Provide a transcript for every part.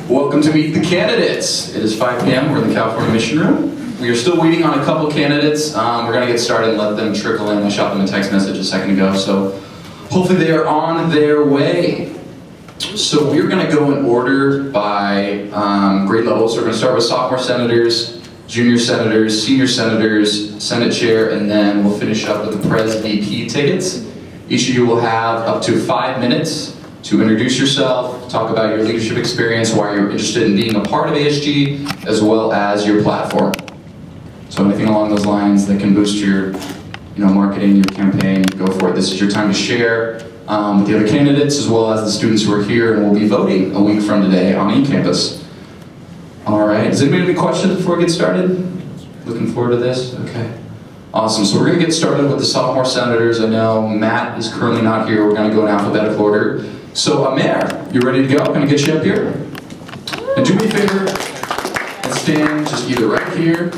Welcome to Meet the Candidates. It is 5 p.m. We're in the California Mission Room. We are still waiting on a couple candidates. We're going to get started and let them trickle in. I shot them a text message a second ago, so hopefully they are on their way. So we're going to go in order by grade level. So we're going to start with sophomore senators, junior senators, senior senators, Senate chair, and then we'll finish up with the Pres VP tickets. Each of you will have up to 5 minutes to introduce yourself, talk about your leadership experience, why you're interested in being a part of ASG, as well as your platform. So anything along those lines that can boost your marketing, your campaign, go for it. This is your time to share with the other candidates, as well as the students who are here and will be voting a week from today on eCampus. All right, does anybody have any questions before we get started? Looking forward to this? Okay. Awesome, so we're gonna get started with the sophomore senators. I know Matt is currently not here. We're gonna go in alphabetical order. So Amir, you ready to go? Gonna get you up here. And do me a favor and stand just either right here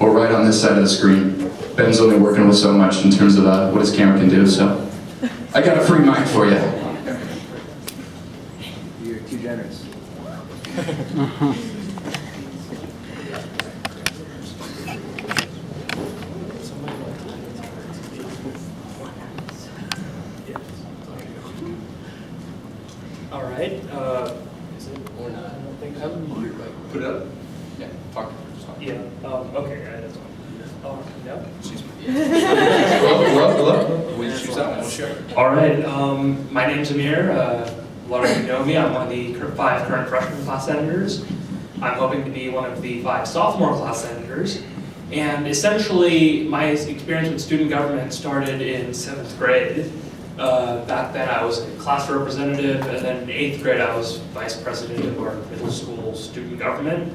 or right on this side of the screen. Ben's only working with so much in terms of what his camera can do, so I got a free mic for you. You're too generous. All right. Is it or not? I don't think so. Put it up. Yeah, talk. Yeah. Okay. That's fine. Yeah. Excuse me. Hello. We'll choose that one. We'll share. All right. My name's Amir. A lot of you know me. I'm one of the 5 current freshman class senators. I'm hoping to be one of the 5 sophomore class senators. And essentially, my experience with student government started in 7th grade. Back then I was a class representative, and then in 8th grade I was vice president of our middle school student government.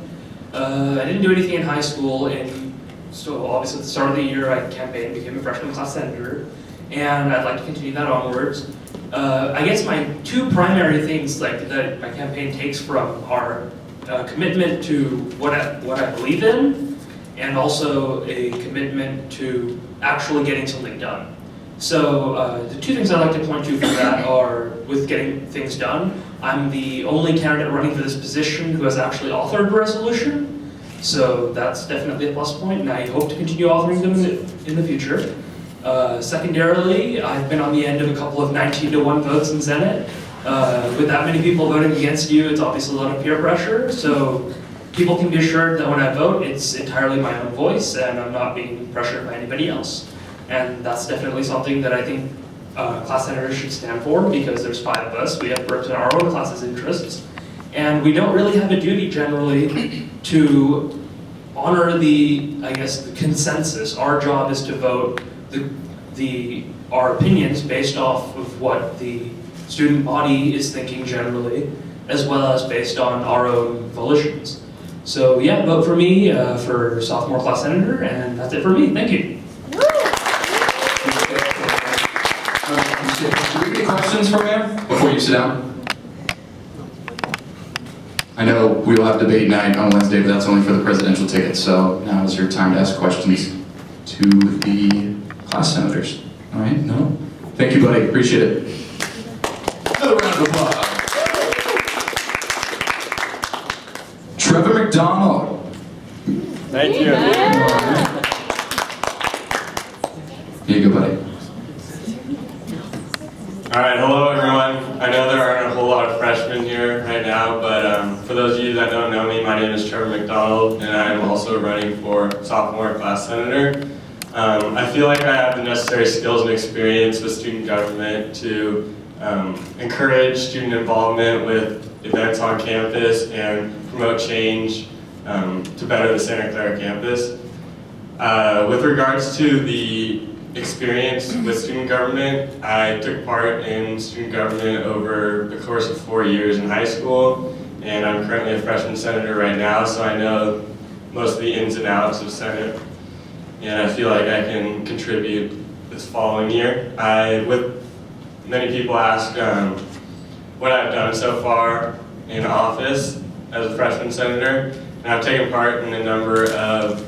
I didn't do anything in high school, and so obviously at the start of the year I campaigned, became a freshman class senator, and I'd like to continue that onwards. I guess my 2 primary things that my campaign takes from are commitment to what I believe in, and also a commitment to actually getting something done. So the 2 things I'd like to point to for that are, with getting things done, I'm the only candidate running for this position who has actually authored a resolution. So that's definitely a plus point, and I hope to continue authoring them in the future. Secondarily, I've been on the end of a couple of 19-1 votes in Senate. With that many people voting against you, it's obviously a lot of peer pressure. So people can be assured that when I vote, it's entirely my own voice, and I'm not being pressured by anybody else. And that's definitely something that I think class senators should stand for, because there's 5 of us. We have to represent our own class's interests. And we don't really have a duty generally to honor the consensus. Our job is to vote our opinions based off of what the student body is thinking generally, as well as based on our own volitions. So yeah, vote for me for sophomore class senator, and that's it for me. Thank you. Do we have any questions for Mayor before you sit down? I know we will have debate night on Wednesday, but that's only for the presidential ticket. So now is your time to ask questions to the class senators. All right? No? Thank you, buddy. Appreciate it. Another round of applause. Trevor McDonald. Thank you. Here you go, buddy. Alright, hello everyone. I know there aren't a whole lot of freshmen here right now, but for those of you that don't know me, my name is Trevor McDonald, and I'm also running for sophomore class senator. I feel like I have the necessary skills and experience with student government to encourage student involvement with events on campus and promote change to better the Santa Clara campus. With regards to the experience with student government, I took part in student government over the course of 4 years in high school, and I'm currently a freshman senator right now, so I know most of the ins and outs of Senate, and I feel like I can contribute this following year. With many people ask what I've done so far in office as a freshman senator, and I've taken part in a number of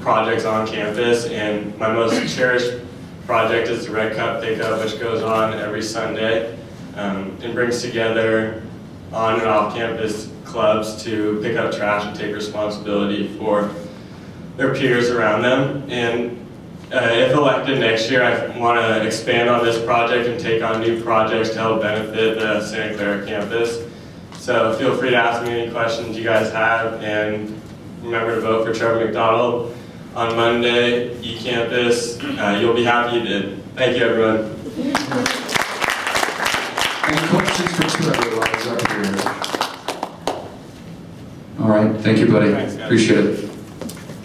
projects on campus, and my most cherished project is the Red Cup Pickup, which goes on every Sunday. It brings together on and off campus clubs to pick up trash and take responsibility for their peers around them. And if elected next year, I want to expand on this project and take on new projects to help benefit the Santa Clara campus. So feel free to ask me any questions you guys have, and remember to vote for Trevor McDonald on Monday, eCampus. You'll be happy you did. Thank you, everyone. Any questions for Trevor while he's up here? All right, thank you, buddy. Thanks, guys. Appreciate it.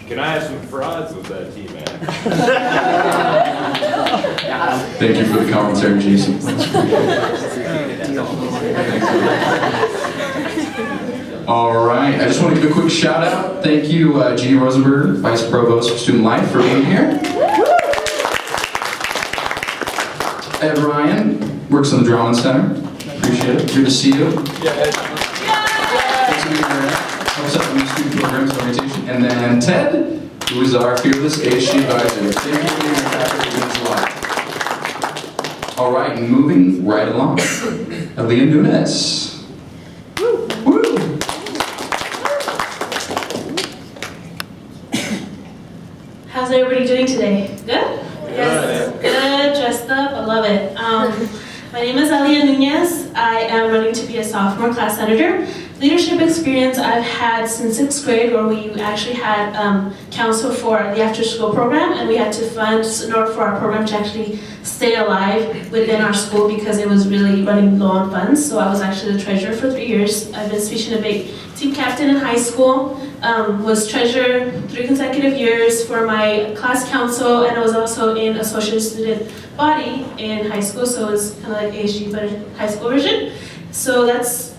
Can I have some fries with that tea, man? Thank you for the commentary, Jason. All right, I just want to give a quick shout out. Thank you, Jeannie Rosenberger, Vice Provost for Student Life, for being here. Ed Ryan works on the Drama Center. Appreciate it. Good to see you. Thanks for being here. Helps out with the student programs and orientation. And then Ted, who is our fearless ASG advisor. Thank you for being here, Patrick. It means a lot. All right, moving right along. Aaliyah Nunes. Woo! How's everybody doing today? Good? Yes. Good, dressed up, I love it. My name is Aaliyah Nunez. I am running to be a sophomore class senator. Leadership experience I've had since 6th grade, where we actually had council for the after-school program, and we had to fund in order for our program to actually stay alive within our school because it was really running low on funds. So I was actually the treasurer for 3 years. I've been speech and debate team captain in high school, was treasurer 3 consecutive years for my class council, and I was also in associate student body in high school, so it was kind of like ASG but in high school version. So that's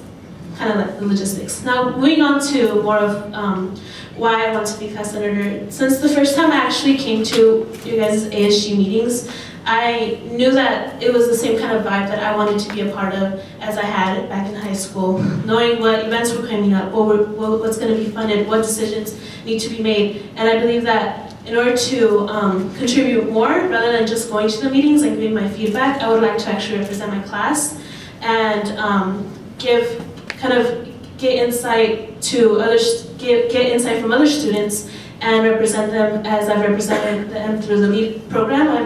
kind of like the logistics. Now, moving on to more of why I want to be class senator. Since the first time I actually came to you guys' ASG meetings, I knew that it was the same kind of vibe that I wanted to be a part of as I had back in high school. Knowing what events were coming up, what's going to be funded, what decisions need to be made. And I believe that in order to contribute more, rather than just going to the meetings and giving my feedback, I would like to actually represent my class and get insight to others, get insight from other students and represent them as I've represented them through the LEAD program. I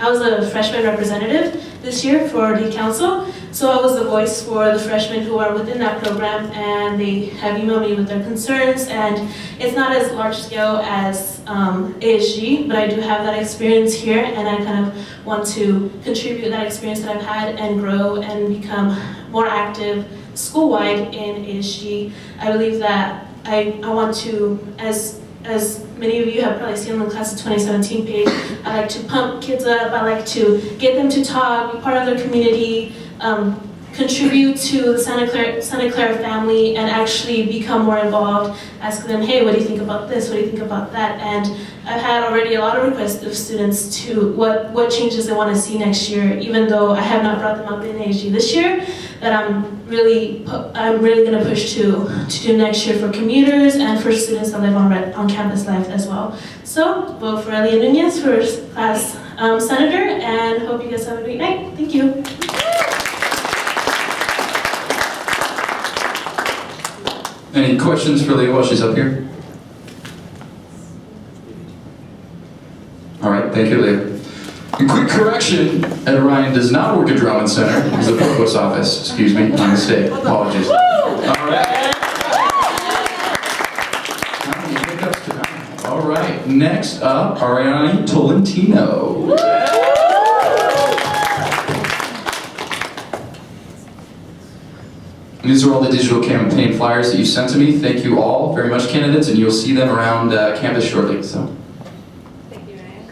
was a freshman representative this year for the council, so I was the voice for the freshmen who are within that program, and they have emailed me with their concerns, and it's not as large scale as ASG, but I do have that experience here, and I kind of want to contribute that experience that I've had and grow and become more active school-wide in ASG. I believe that I want to, as many of you have probably seen on the class of 2017 page, I like to pump kids up, I like to get them to talk, be part of their community, contribute to the Santa Clara family, and actually become more involved, ask them, hey, what do you think about this, what do you think about that? And I've had already a lot of requests of students to what changes they want to see next year, even though I have not brought them up in ASG this year, that I'm really going to push to do next year for commuters and for students that live on campus life as well. So vote for Aaliyah Nunez for class senator, and hope you guys have a great night. Thank you. Any questions for Leah while she's up here? All right, thank you, Leah. A quick correction, Ed Ryan does not work at Drummond Center. He's the provost office. Excuse me, my mistake. Apologies. All right. All right, next up, Ariana Tolentino. These are all the digital campaign flyers that you sent to me. Thank you all very much, candidates, and you'll see them around campus shortly. So. Thank you, Ryan.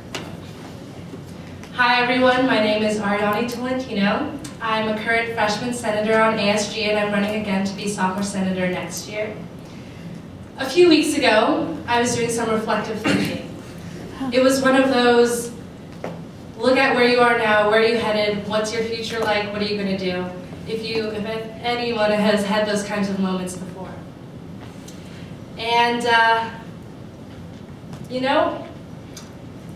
Hi, everyone. My name is Ariana Tolentino. I'm a current freshman senator on ASG, and I'm running again to be sophomore senator next year. A few weeks ago, I was doing some reflective thinking. It was one of those, look at where you are now, where are you headed, what's your future like, what are you going to do? If anyone has had those kinds of moments before. And, you know,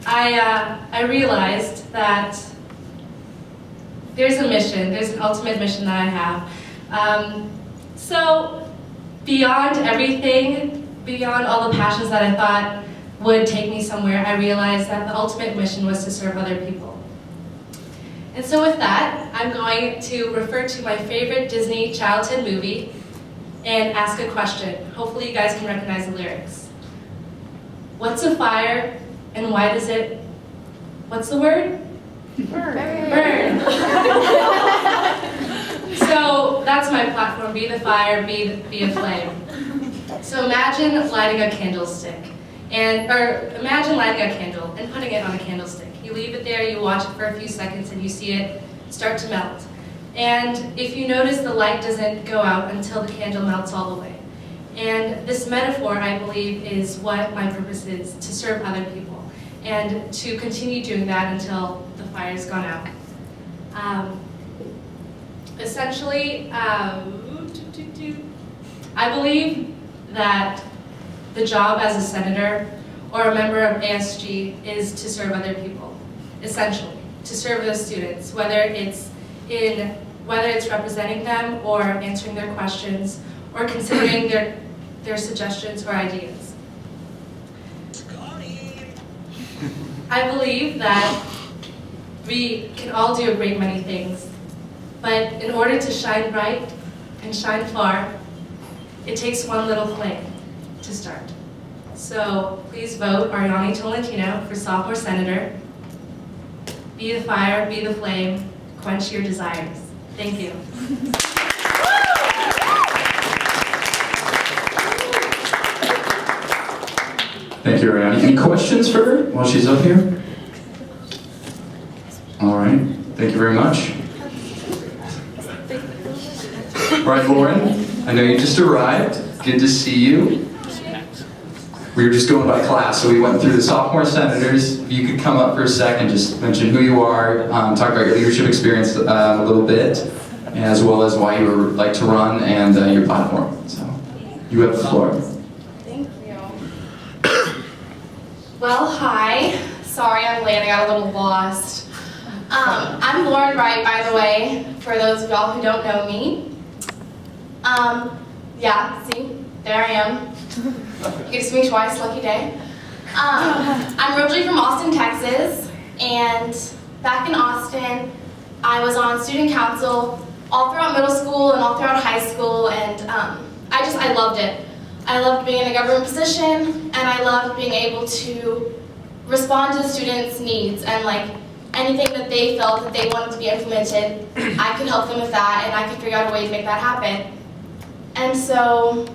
I realized that there's a mission, there's an ultimate mission that I have, So beyond everything, beyond all the passions that I thought would take me somewhere, I realized that the ultimate mission was to serve other people. And so with that, I'm going to refer to my favorite Disney childhood movie and ask a question. Hopefully you guys can recognize the lyrics. What's a fire and why does it, what's the word? Burn. So that's my platform, be the fire, be a flame. So imagine lighting a candlestick, or imagine lighting a candle and putting it on a candlestick. You leave it there, you watch it for a few seconds, and you see it start to melt. And if you notice, the light doesn't go out until the candle melts all the way. And this metaphor, I believe, is what my purpose is, to serve other people, and to continue doing that until the fire's gone out. Essentially, I believe that the job as a senator or a member of ASG is to serve other people, essentially, to serve those students, whether it's representing them or answering their questions or considering their suggestions or ideas. I believe that we can all do a great many things, but in order to shine bright and shine far, it takes one little flame to start. So please vote Ariana Tolentino for sophomore senator. Be the fire, be the flame, quench your desires. Thank you. Thank you, Ariana. Any questions for her while she's up here? All right. Thank you very much. All right, Lauren, I know you just arrived. Good to see you. We were just going by class, so we went through the sophomore senators. If you could come up for a second, just mention who you are, talk about your leadership experience a little bit, as well as why you would like to run and your platform. So, you have the floor. Thank you. Well, hi. Sorry I'm late, I got a little lost. I'm Lauren Wright, by the way, for those of y'all who don't know me. Yeah, see, there I am. You get to see me twice, lucky day. I'm originally from Austin, Texas, and back in Austin, I was on student council all throughout middle school and all throughout high school, and I loved it. I loved being in a government position, and I loved being able to respond to the students' needs, and like anything that they felt that they wanted to be implemented, I could help them with that, and I could figure out a way to make that happen. And so,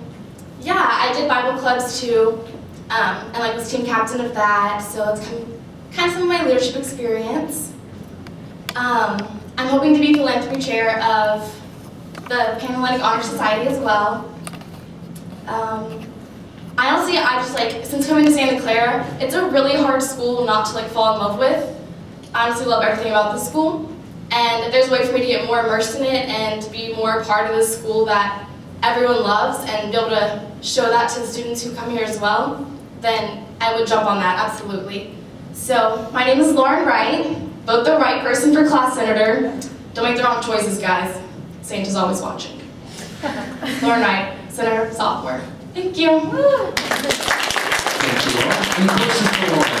yeah, I did Bible clubs too, and like was team captain of that, so that's kind of some of my leadership experience. I'm hoping to be philanthropy chair of the Panhellenic Honor Society as well. I just like, since coming to Santa Clara, it's a really hard school not to like fall in love with. I honestly love everything about this school, and if there's a way for me to get more immersed in it and to be more a part of this school that everyone loves and be able to show that to the students who come here as well, then I would jump on that, absolutely. So, my name is Lauren Wright. Vote the right person for class senator. Don't make the wrong choices, guys. Santa's always watching. Lauren Wright, senator, sophomore. Thank you. Thank you, Lauren. Any questions for Lauren?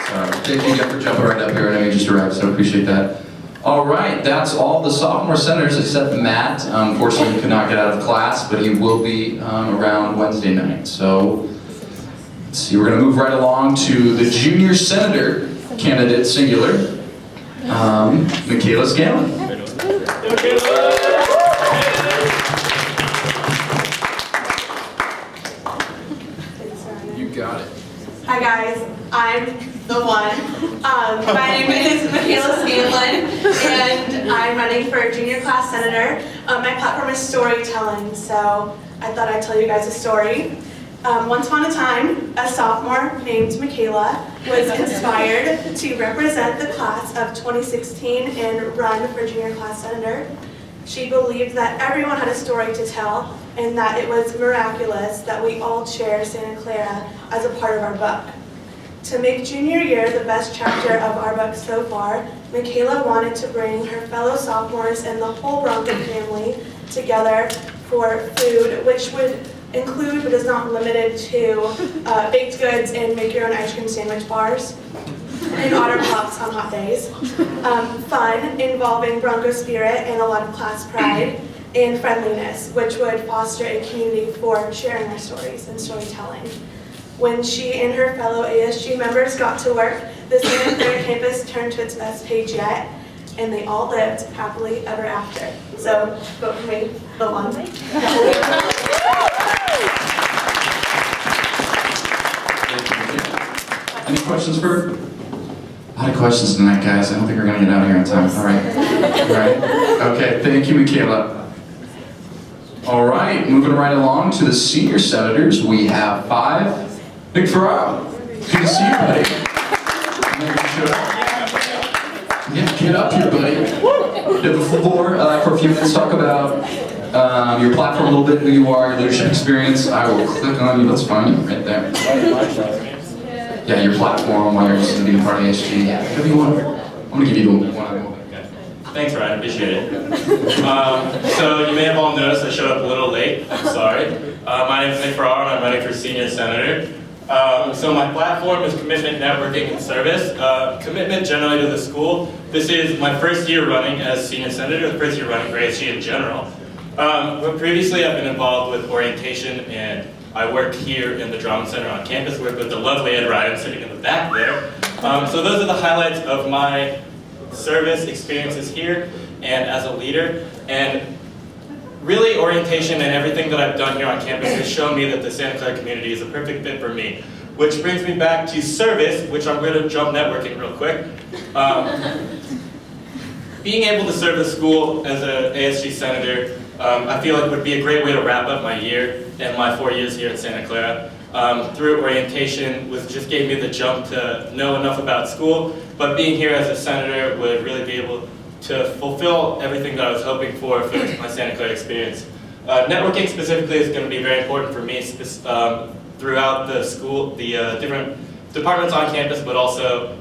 Sorry, thank you for jumping right up here. I know you just arrived, so I appreciate that. All right, that's all the sophomore senators except Matt. Unfortunately, he could not get out of class, but he will be around Wednesday night. So, let's see, we're going to move right along to the junior senator candidate, singular, Michaela Lee. You got it. Hi guys, I'm the one. My name is Michaela Lee, and I'm running for junior class senator. My platform is storytelling, so I thought I'd tell you guys a story. Once upon a time, a sophomore named Michaela was inspired to represent the class of 2016 and run for junior class senator. She believed that everyone had a story to tell and that it was miraculous that we all share Santa Clara as a part of our book. To make junior year the best chapter of our book so far, Michaela wanted to bring her fellow sophomores and the whole Bronco family together for food, which would include but is not limited to baked goods and make your own ice cream sandwich bars and otter pops on hot days. Fun involving Bronco spirit and a lot of class pride, and friendliness, which would foster a community for sharing our stories and storytelling. When she and her fellow ASG members got to work, the Santa Clara campus turned to its best page yet, and they all lived happily ever after. So, vote for me, the one. Any questions for? A lot of questions tonight, guys. I don't think we're gonna get out of here in time. All right. Okay, thank you, Michaela. All right, moving right along to the senior senators. We have 5. NickFerraro, good to see you, buddy. Yeah, get up here, buddy. You have the floor for a few minutes. Talk about your platform a little bit, who you are, your leadership experience. I will click on you. Let's find you right there. Yeah, your platform, why you're interested in being part of ASG. Whatever you want. I'm going to give you the one. Thanks, Ryan. Appreciate it. So you may have all noticed I showed up a little late. I'm sorry. My name is NickFerraro, and I'm running for senior senator. So my platform is commitment, networking, and service. Commitment generally to the school. This is my first year running as senior senator, the first year running for ASG in general. But previously I've been involved with orientation, and I work here in the Drama Center on campus, work with the lovely Ed Ryan sitting in the back there. So those are the highlights of my service experiences here and as a leader. And really, orientation and everything that I've done here on campus has shown me that the Santa Clara community is a perfect fit for me. Which brings me back to service, which I'm going to jump networking real quick. Being able to serve the school as an ASG senator, I feel like would be a great way to wrap up my year and my 4 years here at Santa Clara. Through orientation just gave me the jump to know enough about school, but being here as a senator would really be able to fulfill everything that I was hoping for my Santa Clara experience. Networking specifically is going to be very important for me throughout the school, the different departments on campus, but also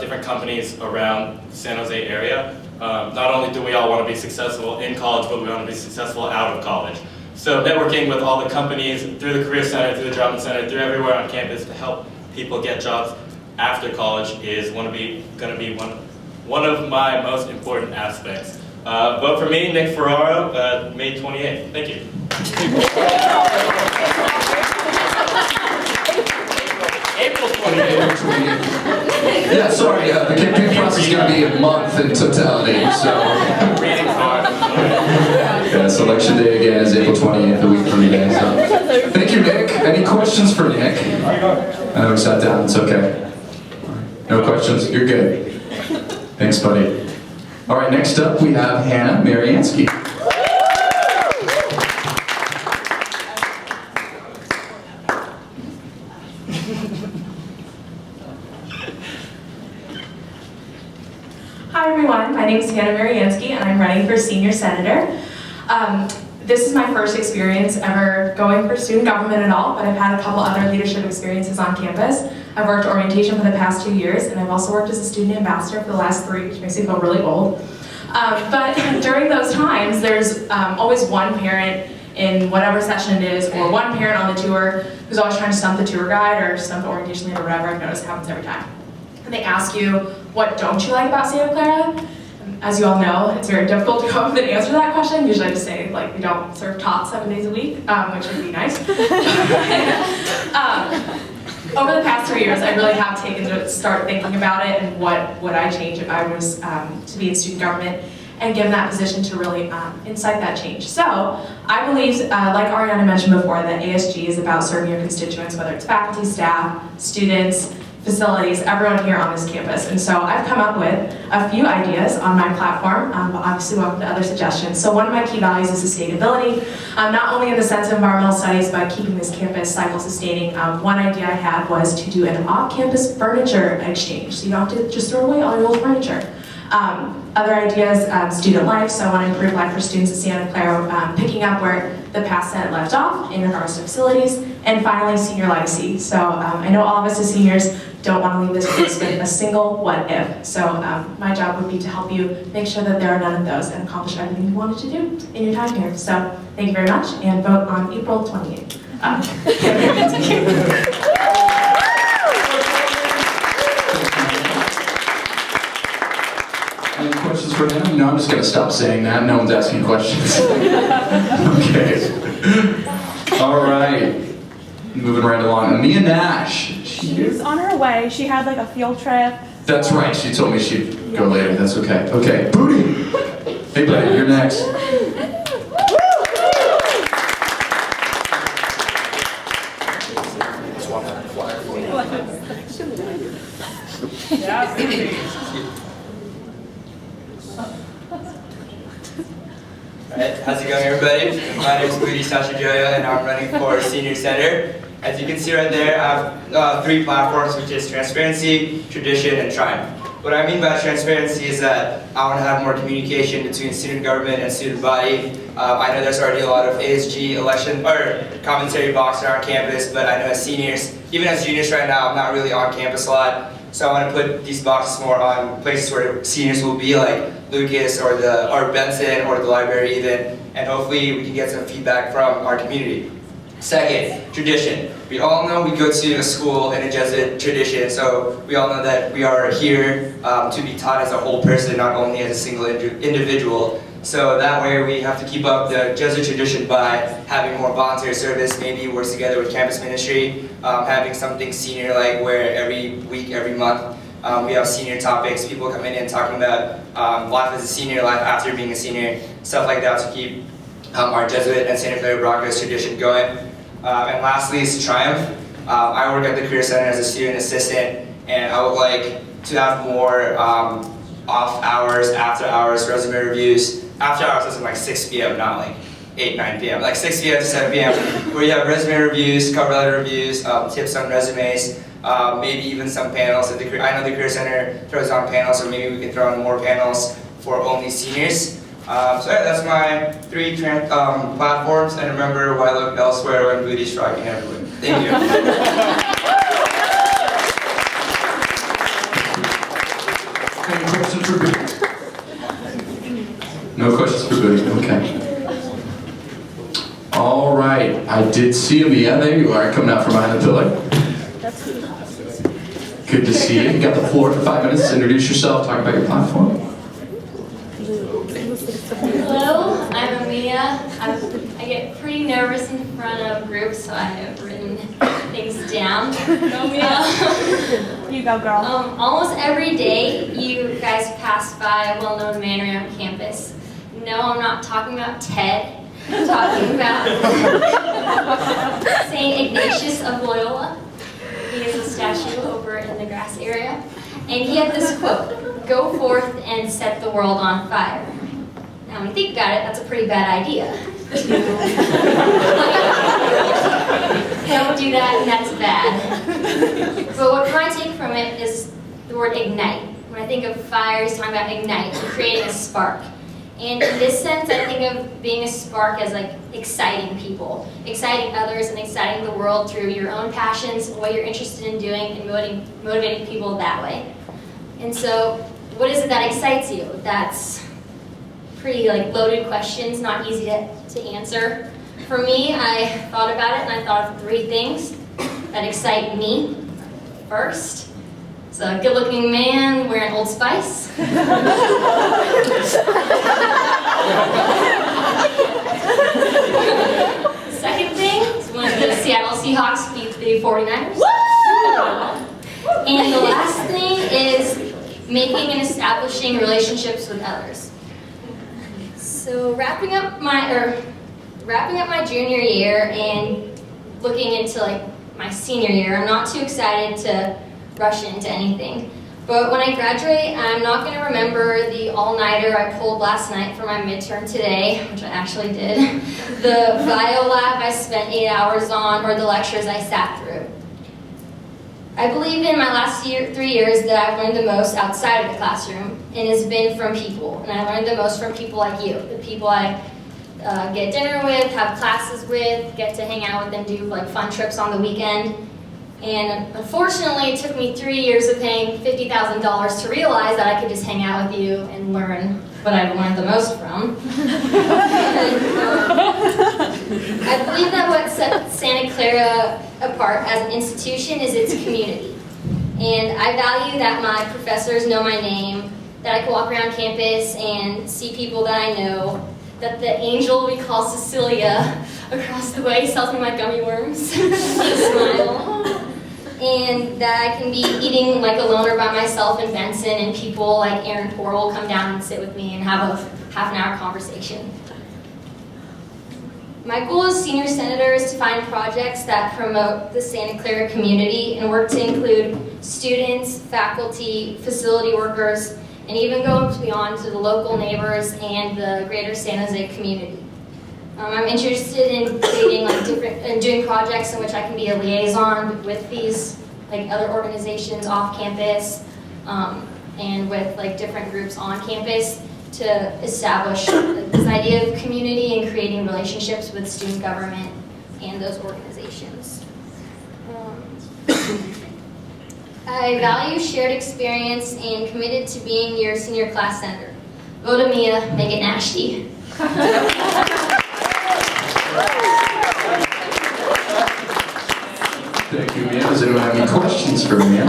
different companies around the San Jose area. Not only do we all want to be successful in college, but we want to be successful out of college. So networking with all the companies, through the Career Center, through the Drama Center, through everywhere on campus to help people get jobs after college is going to be one of my most important aspects. Vote for me, NickFerraro, May 28th. Thank you. April 28th. Yeah, sorry, the campaign process is going to be a month in totality, so. Reading hard. Yeah, selection day again is April 28th, a week from today, so. Thank you, Nick. Any questions for Nick? I know he sat down, it's okay. No questions? You're good. Thanks, buddy. All right, next up we have Hannah Marion Ski. Hi everyone, my name is Hannah Marion Ski and I'm running for senior senator. This is my first experience ever going for student government at all, but I've had a couple other leadership experiences on campus. I've worked orientation for the past 2 years, and I've also worked as a student ambassador for the last 3, which makes me feel really old. But during those times, there's always one parent in whatever session it is, or one parent on the tour who's always trying to stump the tour guide or stump the orientation leader or whatever. I've noticed it happens every time. And they ask you, what don't you like about Santa Clara? As you all know, it's very difficult to come up with an answer to that question. Usually I just say, like, we don't serve tots 7 days a week, which would be nice. Over the past 3 years, I really have taken to start thinking about it and what would I change if I was to be in student government and given that position to really incite that change. So I believe, like Ariana mentioned before, that ASG is about serving your constituents, whether it's faculty, staff, students, facilities, everyone here on this campus. And so I've come up with a few ideas on my platform, but obviously welcome to other suggestions. So one of my key values is sustainability, not only in the sense of environmental studies, but keeping this campus cycle sustaining. One idea I had was to do an off-campus furniture exchange, so you don't have to just throw away all your old furniture. Other ideas, student life, so I want to improve life for students at Santa Clara, picking up where the past Senate left off in regards to facilities, and finally senior legacy. So I know all of us as seniors don't want to leave this place with a single what if. So my job would be to help you make sure that there are none of those and accomplish everything you wanted to do in your time here. So thank you very much, and vote on April 28th. Any questions for him? No, I'm just going to stop saying that. No one's asking questions. Okay. All right. Moving right along. Amir Nash. She's on her way. She had like a field trip. That's right. She told me she'd go later. That's okay. Okay. Booty. Hey, buddy. You're next. Alright, how's it going, everybody? My name is Booty Sashajoya, and I'm running for Senior Senator. As you can see right there, I have 3 platforms, which is transparency, tradition, and triumph. What I mean by transparency is that I want to have more communication between student government and student body. I know there's already a lot of ASG election or commentary box around campus, but I know as seniors, even as juniors right now, I'm not really on campus a lot. So I want to put these boxes more on places where seniors will be, like Lucas or Benson or the library even, and hopefully we can get some feedback from our community. Second, tradition. We all know we go to a school in a Jesuit tradition, so we all know that we are here to be taught as a whole person, not only as a single individual. So that way we have to keep up the Jesuit tradition by having more volunteer service, maybe work together with campus ministry, having something senior like where every week, every month, we have senior topics, people come in and talking about life as a senior, life after being a senior, stuff like that to keep our Jesuit and Santa Clara Broncos tradition going. And lastly is triumph. I work at the Career Center as a student assistant, and I would like to have more off hours, after hours, resume reviews. After hours is like 6 p.m., not like 8, 9 p.m. Like 6 p.m. to 7 p.m. where you have resume reviews, cover letter reviews, tips on resumes, maybe even some panels. I know the Career Center throws on panels, so maybe we can throw on more panels for only seniors. So yeah, that's my 3 platforms, and remember, why look elsewhere when booty's striking everywhere. Thank you. Any questions for Booty? No questions for Booty. Okay. All right. I did see him. Yeah, there you are, coming out from behind the pillar. Good to see you. You got the floor for 5 minutes to introduce yourself, talk about your platform. Hello, I'm Amia. I get pretty nervous in front of groups, so I have written things down. You go, girl. Almost every day, you guys pass by a well-known man around campus. No, I'm not talking about Ted. I'm talking about St. Ignatius of Loyola. He has a statue over in the grass area. And he had this quote, "Go forth and set the world on fire." Now, when you think about it, that's a pretty bad idea. Don't do that, and that's bad. But what I take from it is the word ignite. When I think of fire, he's talking about ignite, creating a spark. And in this sense, I think of being a spark as like exciting people, exciting others, and exciting the world through your own passions, what you're interested in doing, and motivating people that way. And so, what is it that excites you? That's pretty like loaded questions, not easy to answer. For me, I thought about it and I thought of 3 things that excite me. First, it's a good-looking man wearing Old Spice. Second thing is when the Seattle Seahawks beat the 49ers. And the last thing is making and establishing relationships with others. So wrapping up my junior year and looking into like my senior year, I'm not too excited to rush into anything. But when I graduate, I'm not going to remember the all-nighter I pulled last night for my midterm today, which I actually did, the bio lab I spent 8 hours on, or the lectures I sat through. I believe in my last 3 years that I've learned the most outside of the classroom, and it's been from people. And I learned the most from people like you, the people I get dinner with, have classes with, get to hang out with and do like fun trips on the weekend. And unfortunately, it took me 3 years of paying $50,000 to realize that I could just hang out with you and learn what I've learned the most from. I believe that what sets Santa Clara apart as an institution is its community. And I value that my professors know my name, that I can walk around campus and see people that I know, that the angel we call Cecilia across the way sells me my gummy worms and a smile. And that I can be eating like alone or by myself in Benson, and people like Aaron Poor will come down and sit with me and have a half-an-hour conversation. My goal as senior senator is to find projects that promote the Santa Clara community and work to include students, faculty, facility workers, and even go beyond to the local neighbors and the greater San Jose community. I'm interested in creating and doing projects in which I can be a liaison with these other organizations off campus, and with different groups on campus to establish this idea of community and creating relationships with student government and those organizations. I value shared experience and committed to being your senior class senator. Vote Mia, make it nasty. Thank you, Mia. Does anyone have any questions for Mia?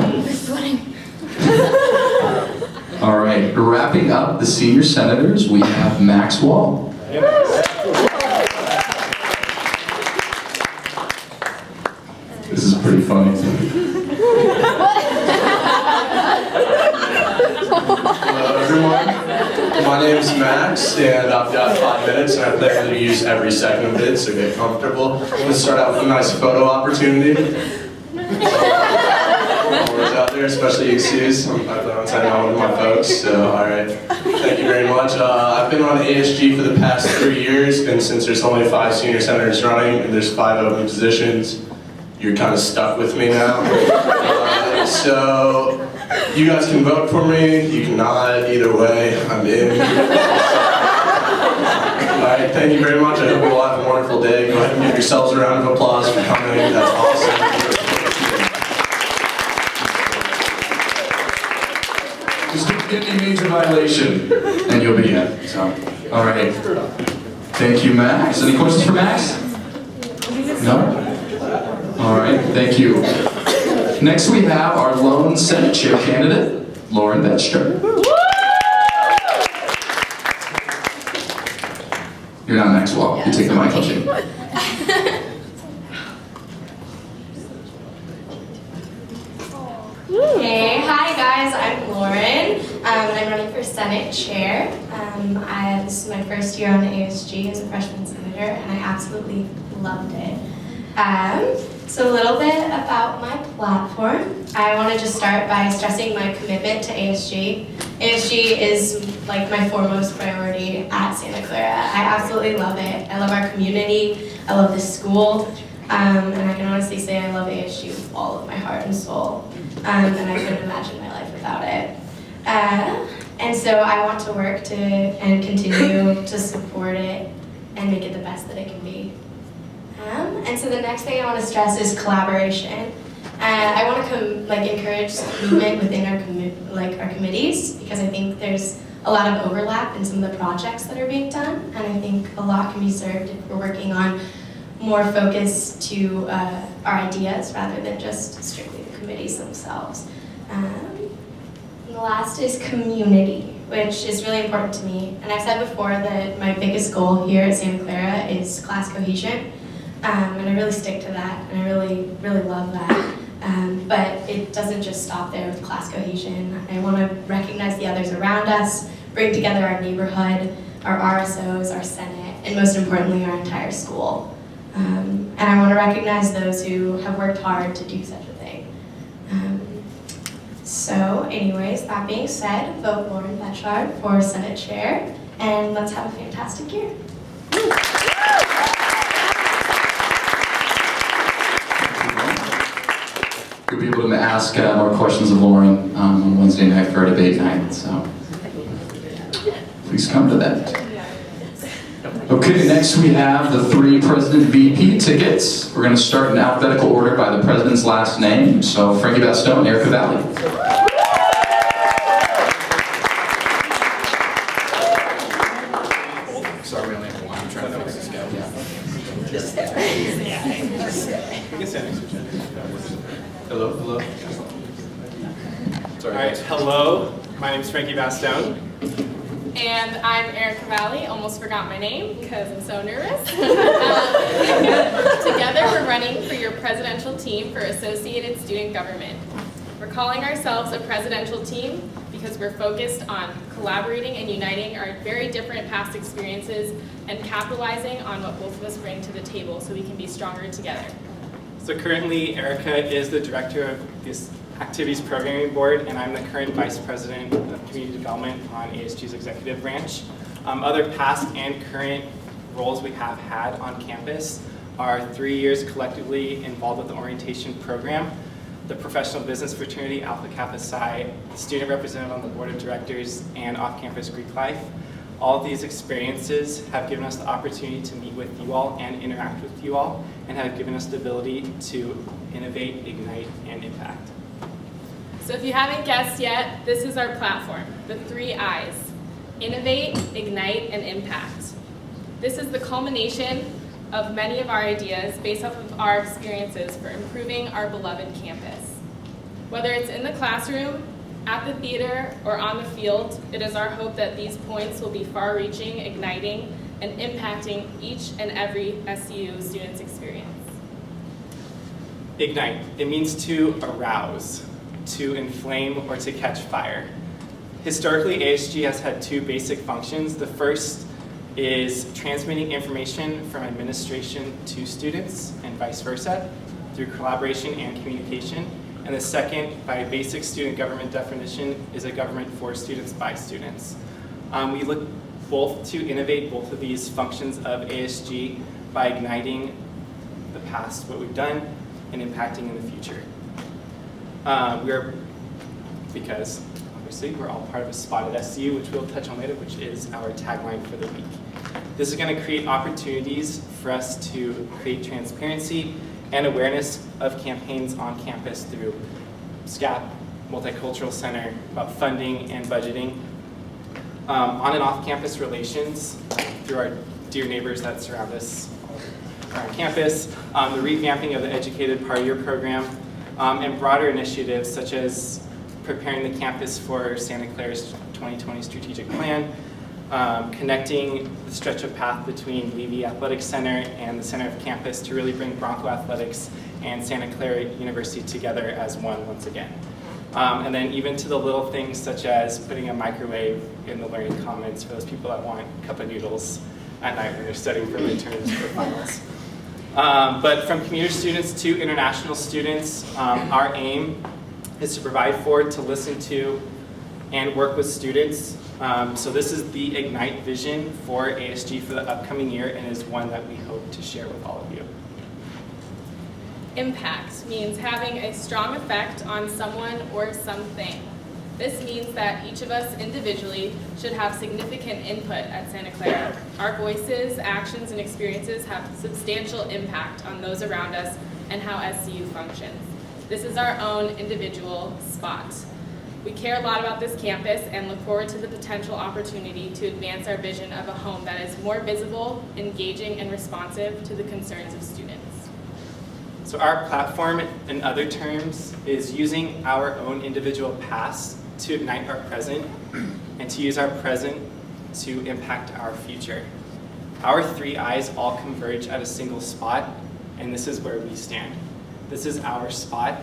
All right, wrapping up the senior senators, we have Max Wall. This is pretty funny. Hello, everyone. My name is Max, and I've got 5 minutes, and I plan to use every second of it, so get comfortable. Let's start out with a nice photo opportunity. Always out there, especially excuse. I plan on signing on with my folks, so alright. Thank you very much. I've been on ASG for the past 3 years, and since there's only 5 senior senators running, and there's 5 open positions, you're kind of stuck with me now. So, you guys can vote for me, you cannot, either way, I'm in. Alright, thank you very much. I hope you all have a wonderful day. Go ahead and give yourselves a round of applause for coming. That's awesome. Just don't get any major violation, and you'll be in. So, all right. Thank you, Max. Any questions for Max? No? All right, thank you. Next we have our lone Senate Chair candidate, Lauren Vetcher. You're not Max Wall. You take the mic, don't you? Hey, hi guys, I'm Lauren. I'm running for Senate Chair. This is my first year on the ASG as a freshman senator, and I absolutely loved it. So a little bit about my platform. I want to just start by stressing my commitment to ASG. ASG is like my foremost priority at Santa Clara. I absolutely love it. I love our community. I love this school. And I can honestly say I love ASG with all of my heart and soul. And I couldn't imagine my life without it. And so I want to work to and continue to support it and make it the best that it can be. And so the next thing I want to stress is collaboration. I want to encourage movement within our committees, because I think there's a lot of overlap in some of the projects that are being done, and I think a lot can be served if we're working on more focus to our ideas rather than just strictly the committees themselves. And the last is community, which is really important to me. And I've said before that my biggest goal here at Santa Clara is class cohesion. And I really stick to that, and I really, really love that. But it doesn't just stop there with class cohesion. I want to recognize the others around us, bring together our neighborhood, our RSOs, our Senate, and most importantly, our entire school. And I want to recognize those who have worked hard to do such a thing. So anyways, that being said, vote Lauren Vetcher for Senate Chair, and let's have a fantastic year. You'll be able to ask more questions of Lauren on Wednesday night for our debate night, so please come to that. Okay, next we have the 3 President VP tickets. We're going to start in alphabetical order by the president's last name. So Frankie Bastone, Erica Valley. Sorry, we only have one. I'm trying to fix this guy. Hello, hello. Sorry. All right, hello. My name is Frankie Bastone. And I'm Erica Valley. Almost forgot my name because I'm so nervous. Together we're running for your presidential team for Associated Student Government. We're calling ourselves a presidential team because we're focused on collaborating and uniting our very different past experiences and capitalizing on what both of us bring to the table so we can be stronger together. So currently, Erica is the director of this Activities Programming Board, and I'm the current Vice President of Community Development on ASG's executive branch. Other past and current roles we have had on campus are 3 years collectively involved with the orientation program, the professional business fraternity Alpha Kappa Psi, student representative on the board of directors, and off-campus Greek life. All of these experiences have given us the opportunity to meet with you all and interact with you all, and have given us the ability to innovate, ignite, and impact. So if you haven't guessed yet, this is our platform, the 3 I's: innovate, ignite, and impact. This is the culmination of many of our ideas based off of our experiences for improving our beloved campus. Whether it's in the classroom, at the theater, or on the field, it is our hope that these points will be far-reaching, igniting, and impacting each and every SCU student's experience. Ignite. It means to arouse, to inflame, or to catch fire. Historically, ASG has had 2 basic functions. The first is transmitting information from administration to students and vice versa through collaboration and communication. And the second, by basic student government definition, is a government for students by students. We look both to innovate both of these functions of ASG by igniting the past, what we've done, and impacting in the future. Because obviously we're all part of a spotted SCU, which we'll touch on later, which is our tagline for the week. This is going to create opportunities for us to create transparency and awareness of campaigns on campus through SCAP, Multicultural Center, about funding and budgeting, on and off campus relations through our dear neighbors that surround us around campus, the revamping of the Educated Part Year program, and broader initiatives such as preparing the campus for Santa Clara's 2020 strategic plan, connecting the stretch of path between Levy Athletic Center and the center of campus to really bring Bronco Athletics and Santa Clara University together as one once again. And then even to the little things such as putting a microwave in the learning commons for those people that want a cup of noodles at night when they're studying for midterms or finals. But from commuter students to international students, our aim is to provide for, to listen to, and work with students. So this is the Ignite vision for ASG for the upcoming year, and is one that we hope to share with all of you. Impact means having a strong effect on someone or something. This means that each of us individually should have significant input at Santa Clara. Our voices, actions, and experiences have substantial impact on those around us and how SCU functions. This is our own individual spot. We care a lot about this campus and look forward to the potential opportunity to advance our vision of a home that is more visible, engaging, and responsive to the concerns of students. So our platform, in other terms, is using our own individual past to ignite our present, and to use our present to impact our future. Our 3 I's all converge at a single spot, and this is where we stand. This is our spot,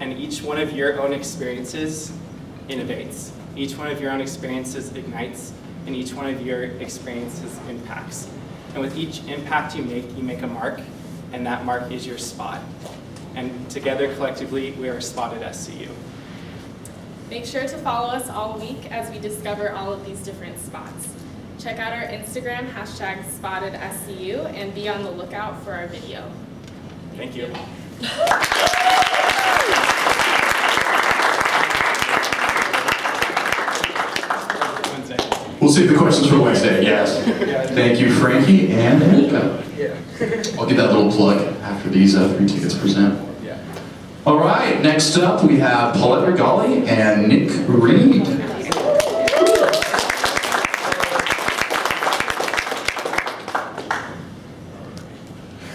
and each one of your own experiences innovates. Each one of your own experiences ignites, and each one of your experiences impacts. And with each impact you make a mark, and that mark is your spot. And together, collectively, we are Spotted SCU. Make sure to follow us all week as we discover all of these different spots. Check out our Instagram, #SpottedSCU, and be on the lookout for our video. Thank you. One second. We'll save the questions for Wednesday, yes. Thank you, Frankie and Anika. I'll give that little plug after these 3 tickets present. All right, next up we have Paulette Regali and Nick Reed.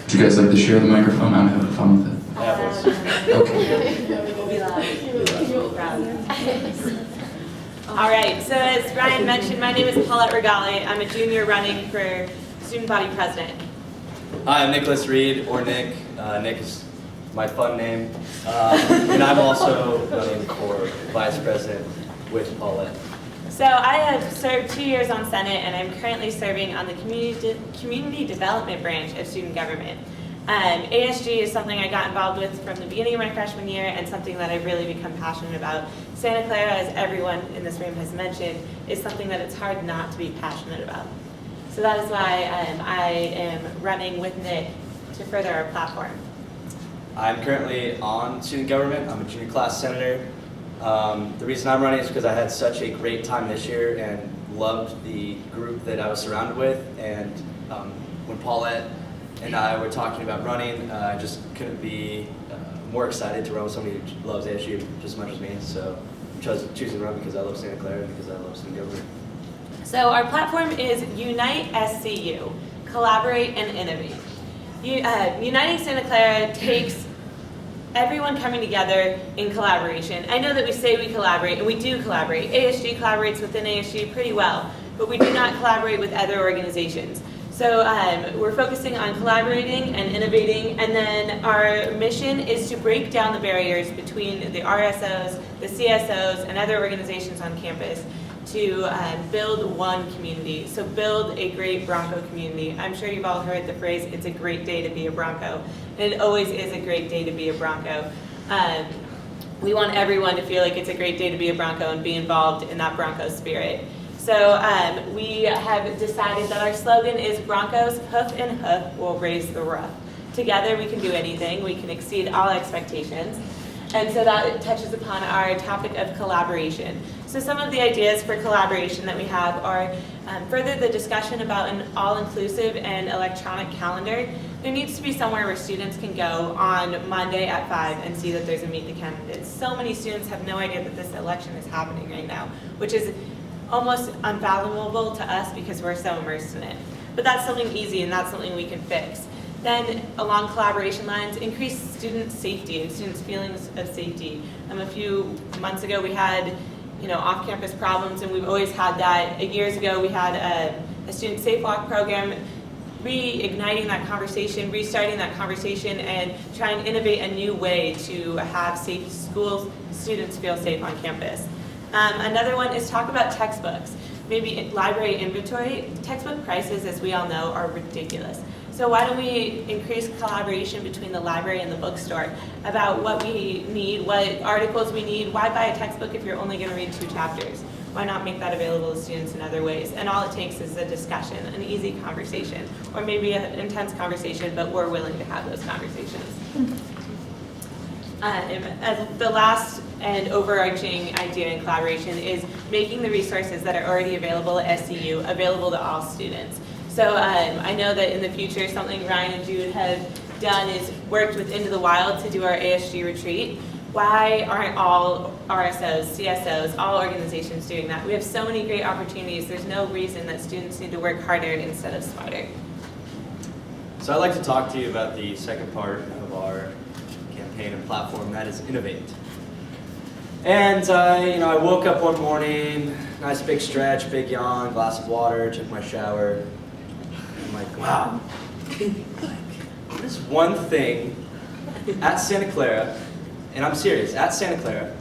Would you guys like to share the microphone? I'm having fun with it. All right, so as Ryan mentioned, my name is Paulette Regali. I'm a junior running for student body president. Hi, I'm Nicholas Reed, or Nick. Nick is my fun name. And I'm also running for vice president with Paulette. So I have served 2 years on Senate, and I'm currently serving on the community development branch of student government. ASG is something I got involved with from the beginning of my freshman year, and something that I've really become passionate about. Santa Clara, as everyone in this room has mentioned, is something that it's hard not to be passionate about. So that is why I am running with Nick to further our platform. I'm currently on student government. I'm a junior class senator. The reason I'm running is because I had such a great time this year and loved the group that I was surrounded with. And when Paulette and I were talking about running, I just couldn't be more excited to run with somebody who loves ASU just as much as me. So I chose choosing to run because I love Santa Clara and because I love student government. So our platform is Unite SCU, Collaborate and Innovate. Uniting Santa Clara takes everyone coming together in collaboration. I know that we say we collaborate, and we do collaborate. ASG collaborates within ASG pretty well, but we do not collaborate with other organizations. So we're focusing on collaborating and innovating, and then our mission is to break down the barriers between the RSOs, the CSOs, and other organizations on campus to build one community. So build a great Bronco community. I'm sure you've all heard the phrase, it's a great day to be a Bronco. And it always is a great day to be a Bronco. We want everyone to feel like it's a great day to be a Bronco and be involved in that Bronco spirit. So we have decided that our slogan is Broncos, hoof and hoof will raise the roof. Together we can do anything, we can exceed all expectations. And so that touches upon our topic of collaboration. So some of the ideas for collaboration that we have are further the discussion about an all-inclusive and electronic calendar. There needs to be somewhere where students can go on Monday at 5 and see that there's a Meet the Candidates. So many students have no idea that this election is happening right now, which is almost unfathomable to us because we're so immersed in it. But that's something easy, and that's something we can fix. Then, along collaboration lines, increase student safety and students' feelings of safety. A few months ago, we had, off-campus problems, and we've always had that. Years ago, we had a student safe walk program. Reigniting that conversation, restarting that conversation, and trying to innovate a new way to have safe schools, students feel safe on campus. Another one is talk about textbooks. Maybe library inventory. Textbook prices, as we all know, are ridiculous. So why don't we increase collaboration between the library and the bookstore about what we need, what articles we need? Why buy a textbook if you're only going to read 2 chapters? Why not make that available to students in other ways? And all it takes is a discussion, an easy conversation, or maybe an intense conversation, but we're willing to have those conversations. As the last and overarching idea in collaboration is making the resources that are already available at SCU available to all students. So I know that in the future, something Ryan and Jude have done is worked with Into the Wild to do our ASG retreat. Why aren't all RSOs, CSOs, all organizations doing that? We have so many great opportunities. There's no reason that students need to work harder instead of smarter. So I'd like to talk to you about the second part of our campaign and platform, that is innovate. And I woke up one morning, nice big stretch, big yawn, glass of water, took my shower. I'm like, wow, what is one thing at Santa Clara, and I'm serious, at Santa Clara,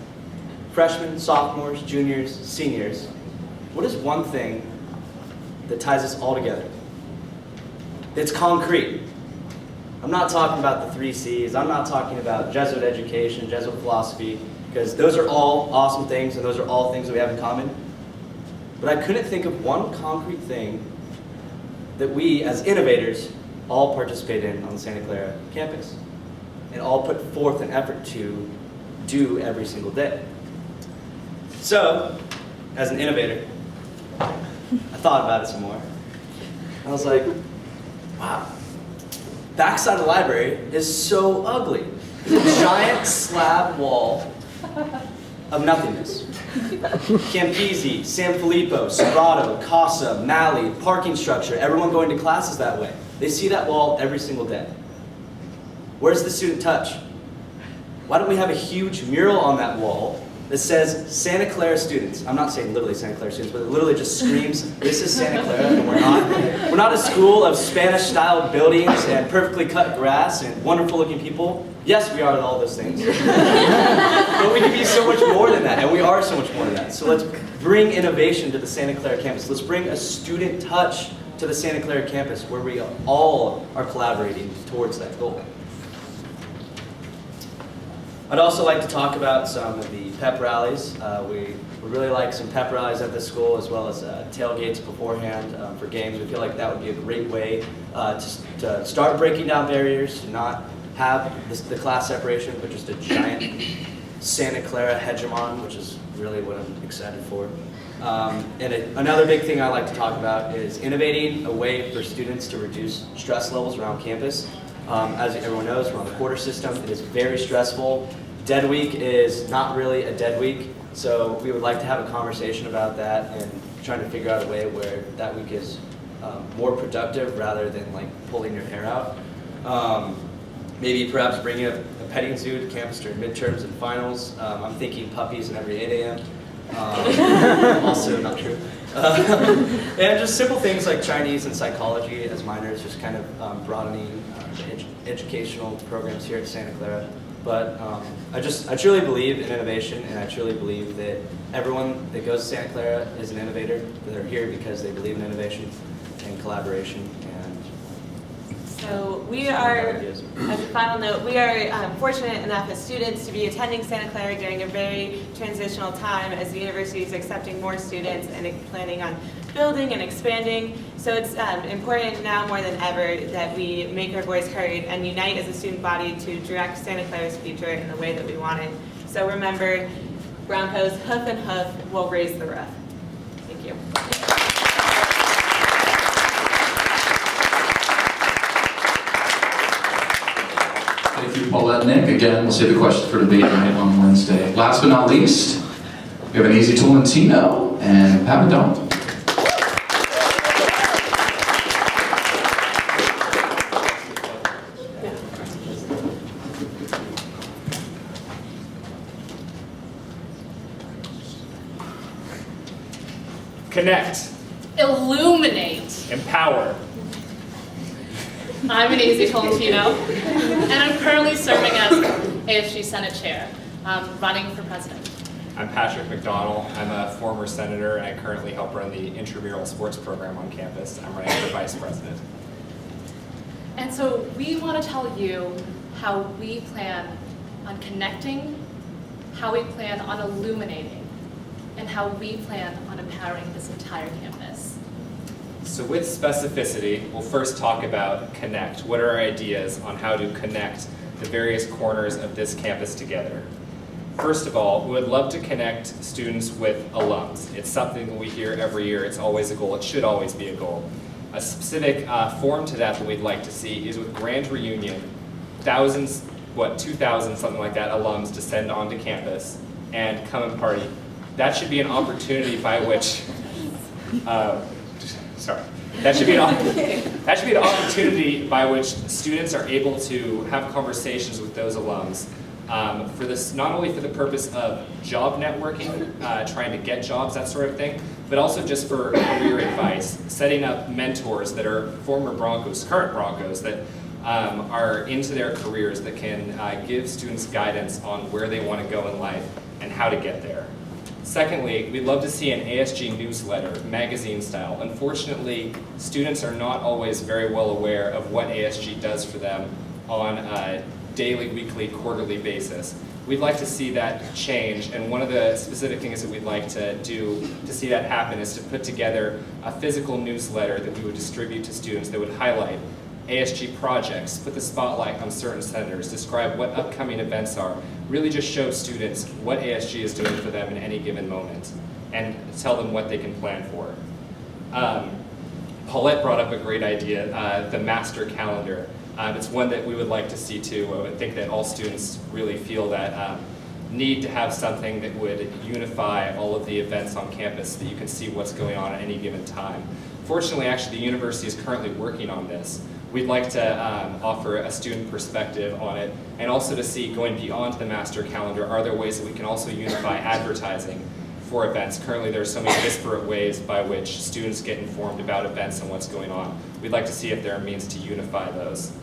freshmen, sophomores, juniors, seniors, what is one thing that ties us all together? It's concrete. I'm not talking about the 3 C's. I'm not talking about Jesuit education, Jesuit philosophy, because those are all awesome things and those are all things that we have in common. But I couldn't think of one concrete thing that we, as innovators, all participate in on the Santa Clara campus and all put forth an effort to do every single day. So, as an innovator, I thought about it some more. I was like, wow, backside of the library is so ugly. It's a giant slab wall of nothingness. Campisi, San Filippo, Serrato, Casa, Mali, parking structure, everyone going to classes that way. They see that wall every single day. Where's the student touch? Why don't we have a huge mural on that wall that says Santa Clara students? I'm not saying literally Santa Clara students, but it literally just screams, this is Santa Clara, and we're not a school of Spanish-style buildings and perfectly cut grass and wonderful-looking people. Yes, we are all those things. But we can be so much more than that, and we are so much more than that. So let's bring innovation to the Santa Clara campus. Let's bring a student touch to the Santa Clara campus where we all are collaborating towards that goal. I'd also like to talk about some of the pep rallies. We really like some pep rallies at the school, as well as tailgates beforehand for games. We feel like that would be a great way to start breaking down barriers, to not have the class separation, but just a giant Santa Clara hegemon, which is really what I'm excited for. Another big thing I like to talk about is innovating a way for students to reduce stress levels around campus. As everyone knows, we're on the quarter system. It is very stressful. Dead week is not really a dead week, so we would like to have a conversation about that and trying to figure out a way where that week is more productive rather than like pulling your hair out. Maybe perhaps bringing a petting zoo to campus during midterms and finals. I'm thinking puppies in every 8 a.m. Also not true. And just simple things like Chinese and psychology as minors, just kind of broadening the educational programs here at Santa Clara. But I truly believe in innovation, and I truly believe that everyone that goes to Santa Clara is an innovator. They're here because they believe in innovation and collaboration. So we are, as a final note, we are fortunate enough as students to be attending Santa Clara during a very transitional time as the university is accepting more students and planning on building and expanding. So it's important now more than ever that we make our voice heard and unite as a student body to direct Santa Clara's future in the way that we want it. So remember, Broncos, hoof and hoof will raise the roof. Thank you. Thank you, Paulette and Nick. Again, we'll save the question for debate night on Wednesday. Last but not least, we have an Easy Tolentino and Pat McDonald. Connect. Illuminate. Empower. I'm Ananias Tolentino, and I'm currently serving as ASG Senate Chair, running for president. I'm Patrick McDonald. I'm a former senator, and I currently help run the intramural sports program on campus. I'm running for vice president. And so we want to tell you how we plan on connecting, how we plan on illuminating, and how we plan on empowering this entire campus. So with specificity, we'll first talk about connect. What are our ideas on how to connect the various corners of this campus together? First of all, we would love to connect students with alums. It's something that we hear every year. It's always a goal. It should always be a goal. A specific form to that we'd like to see is with grand reunion, thousands, 2,000, something like that, alums descend onto campus and come and party. That should be an opportunity by which, that should be an opportunity by which students are able to have conversations with those alums. For this, not only for the purpose of job networking, trying to get jobs, that sort of thing, but also just for career advice, setting up mentors that are former Broncos, current Broncos, that are into their careers, that can give students guidance on where they want to go in life and how to get there. Secondly, we'd love to see an ASG newsletter, magazine style. Unfortunately, students are not always very well aware of what ASG does for them on a daily, weekly, quarterly basis. We'd like to see that change, and one of the specific things that we'd like to do to see that happen is to put together a physical newsletter that we would distribute to students that would highlight ASG projects, put the spotlight on certain senators, describe what upcoming events are, really just show students what ASG is doing for them in any given moment, and tell them what they can plan for. Paulette brought up a great idea, the master calendar. It's one that we would like to see too. I think that all students really feel that need to have something that would unify all of the events on campus so that you can see what's going on at any given time. Fortunately, actually, the university is currently working on this. We'd like to offer a student perspective on it, and also to see, going beyond the master calendar, are there ways that we can also unify advertising for events? Currently, there are so many disparate ways by which students get informed about events and what's going on. We'd like to see if there are means to unify those.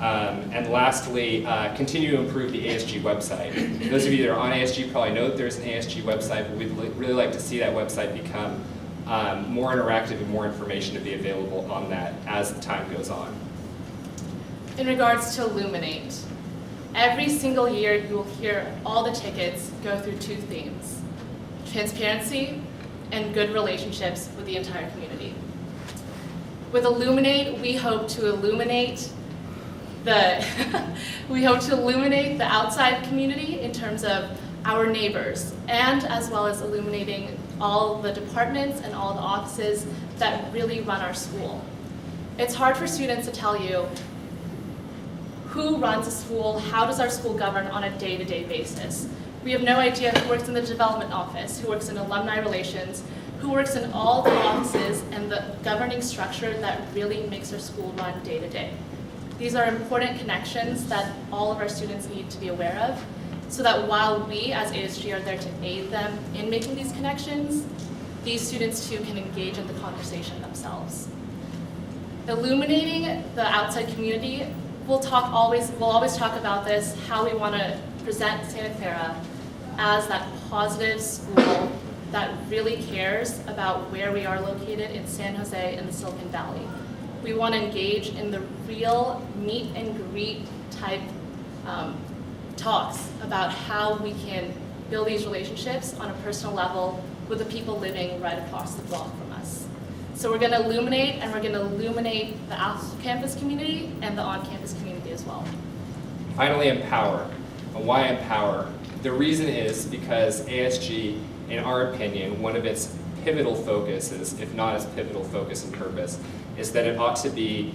And lastly, continue to improve the ASG website. Those of you that are on ASG probably know that there's an ASG website, but we'd really like to see that website become more interactive and more information to be available on that as time goes on. In regards to Illuminate, every single year you will hear all the tickets go through two themes: transparency and good relationships with the entire community. With Illuminate, we hope to illuminate the outside community in terms of our neighbors, and as well as illuminating all the departments and all the offices that really run our school. It's hard for students to tell you who runs a school, how does our school govern on a day-to-day basis. We have no idea who works in the development office, who works in alumni relations, who works in all the offices and the governing structure that really makes our school run day-to-day. These are important connections that all of our students need to be aware of, so that while we as ASG are there to aid them in making these connections, these students too can engage in the conversation themselves. Illuminating the outside community, we'll always talk about this, how we want to present Santa Clara as that positive school that really cares about where we are located in San Jose and the Silicon Valley. We want to engage in the real meet and greet type talks about how we can build these relationships on a personal level with the people living right across the block from us. So we're going to illuminate, and we're going to illuminate the off-campus community and the on-campus community as well. Finally, empower. And why empower? The reason is because ASG, in our opinion, one of its pivotal focuses, if not its pivotal focus and purpose, is that it ought to be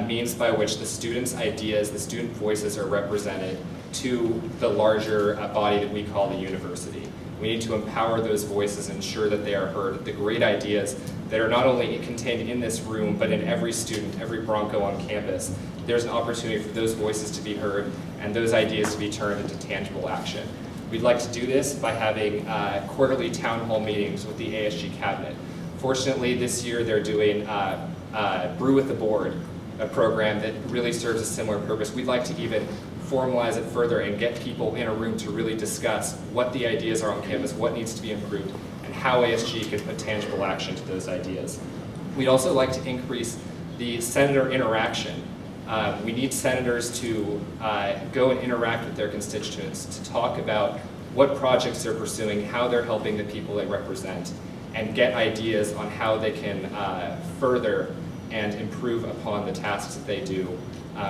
means by which the students' ideas, the student voices are represented to the larger body that we call the university. We need to empower those voices and ensure that they are heard. The great ideas that are not only contained in this room, but in every student, every Bronco on campus, there's an opportunity for those voices to be heard and those ideas to be turned into tangible action. We'd like to do this by having quarterly town hall meetings with the ASG cabinet. Fortunately, this year they're doing Brew with the Board, a program that really serves a similar purpose. We'd like to even formalize it further and get people in a room to really discuss what the ideas are on campus, what needs to be improved, and how ASG can put tangible action to those ideas. We'd also like to increase the senator interaction. We need senators to go and interact with their constituents, to talk about what projects they're pursuing, how they're helping the people they represent, and get ideas on how they can further and improve upon the tasks that they do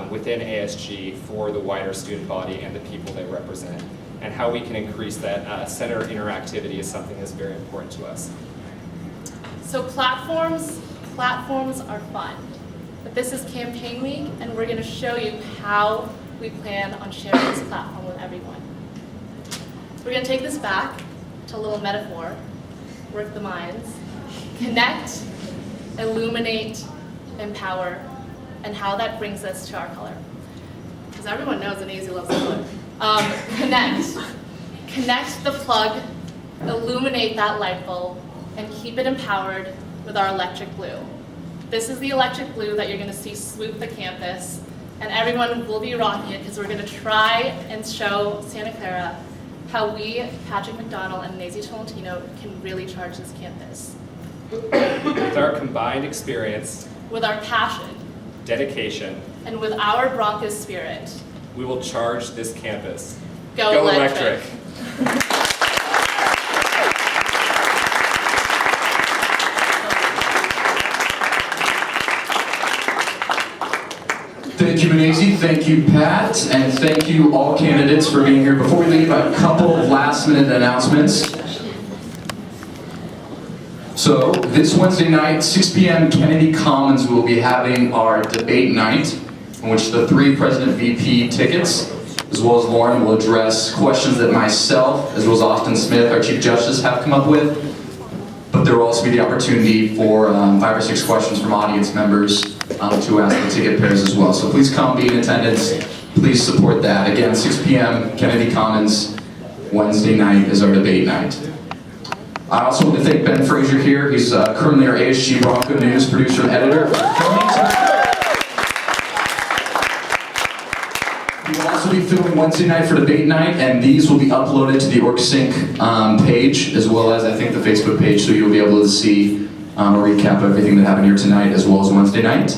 within ASG for the wider student body and the people they represent. And how we can increase that senator interactivity is something that's very important to us. So platforms are fun. But this is campaign week, and we're going to show you how we plan on sharing this platform with everyone. We're going to take this back to a little metaphor, work the minds, connect, illuminate, empower, and how that brings us to our color. Because everyone knows Ananias loves the color. Connect the plug, illuminate that light bulb, and keep it empowered with our electric blue. This is the electric blue that you're going to see swoop the campus, and everyone will be rocking it because we're going to try and show Santa Clara how we, Patrick McDonald and Ananias Tolentino, can really charge this campus. With our combined experience, with our passion, dedication, and with our Broncos spirit, we will charge this campus. Go electric. Thank you, Ananias. Thank you, Pat. And thank you, all candidates, for being here. Before we leave, a couple of last-minute announcements. So this Wednesday night, 6 p.m. Kennedy Commons, we will be having our debate night, in which the 3 President VP tickets, as well as Lauren, will address questions that myself, as well as Austin Smith, our Chief Justice, have come up with. But there will also be the opportunity for 5 or 6 questions from audience members to ask the ticket pairs as well. So please come, be in attendance. Please support that. Again, 6 p.m. Kennedy Commons, Wednesday night is our debate night. I also want to thank Ben Frazier here. He's currently our ASG Bronco News producer and editor. We will also be filming Wednesday night for debate night, and these will be uploaded to the OrgSync page, as well as I think the Facebook page, so you'll be able to see a recap of everything that happened here tonight, as well as Wednesday night.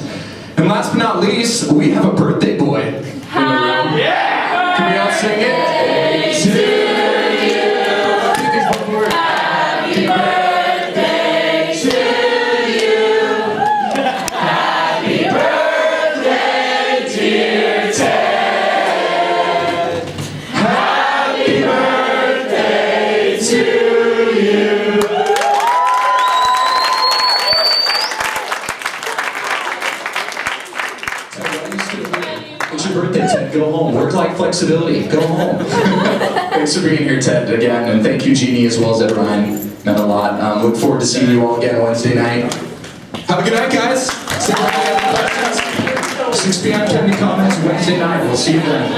And last but not least, we have a birthday boy in the room. Yeah! Can we all sing it? To you. Happy birthday to you. Happy birthday, dear Ted. Happy birthday to you. It's your birthday, Ted. Go home. Work-life flexibility. Go home. Thanks for being here, Ted, again, and thank you, Jeannie, as well as Ed Ryan. Meant a lot. Look forward to seeing you all again Wednesday night. Have a good night, guys. 6 p.m. Kennedy Commons Wednesday night. We'll see you then.